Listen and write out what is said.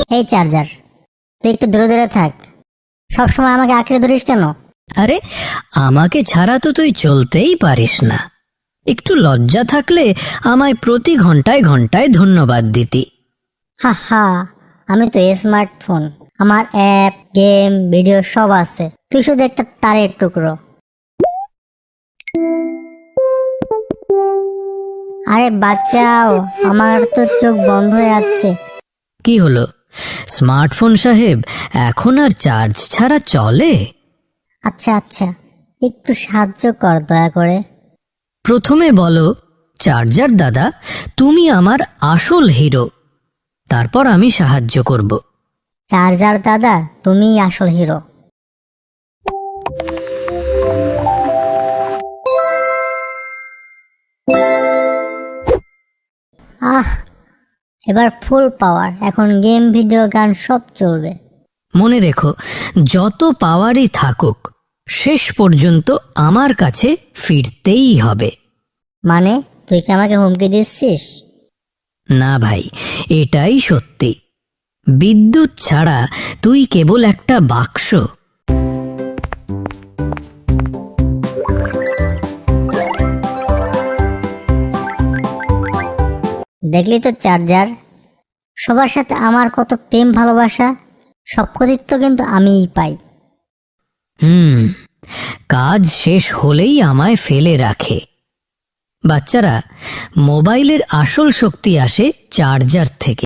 এই চার্জার, তুই একটু দূরে দূরে থাক। সবসময় আমাকে আঁকড়ে ধরিস কেন? আরে আমাকে ছাড়া তো তুই চলতেই পারিস না। একটু লজ্জা থাকলে আমায় প্রতি ঘন্টায় ঘন্টায় ধন্যবাদ দিতি। হা হা, আমি তো স্মার্টফোন, আমার অ্যাপ, গেম, ভিডিও সব আছে। তুই শুধু একটা তারের টুকরো। আরে বাঁচাও, আমার তো চোখ বন্ধ হয়ে যাচ্ছে। কি হলো স্মার্টফোন সাহেব, এখন আর চার্জ ছাড়া চলে? আচ্ছা আচ্ছা, একটু সাহায্য কর দয়া করে। প্রথমে বলো চার্জার দাদা, তুমি আমার আসল হিরো, তারপর আমি সাহায্য করব। চার্জার দাদা, তুমিই আসল হিরো। আহ, এবার ফুল পাওয়ার। এখন গেম, ভিডিও, গান সব চলবে। মনে রেখো, যত পাওয়ারই থাকুক শেষ পর্যন্ত আমার কাছে ফিরতেই হবে। মানে তুই কি আমাকে হুমকি দিচ্ছিস? না ভাই, এটাই সত্যি। বিদ্যুৎ ছাড়া তুই কেবল একটা বাক্স। দেখলি তো চার্জার, সবার সাথে আমার কত প্রেম ভালোবাসা, সব কৃতিত্ব কিন্তু আমিই পাই। কাজ শেষ হলেই আমায় ফেলে রাখে। বাচ্চারা, মোবাইলের আসল শক্তি আসে চার্জার থেকে।